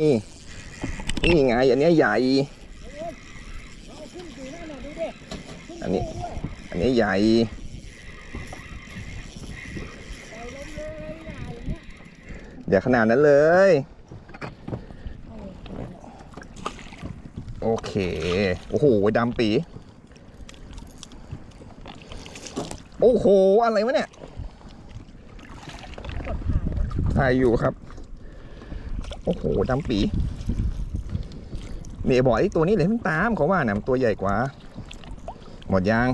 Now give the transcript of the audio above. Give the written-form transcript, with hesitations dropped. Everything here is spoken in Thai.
นี่นี่ไงอันนี้ใหญ่อันนี้ใหญ่อย่าขนาดนั้นเลยโอเคโอ้โหดำปีโอ้โหอะไรวะเนี่ยถ่ายอยู่ครับโอ้โหดำปีเนี่ยบอกไอ้ตัวนี้เลยเพิ่งตามเขาว่าเนี่ยมันตัวใหญ่กว่าหมดยาง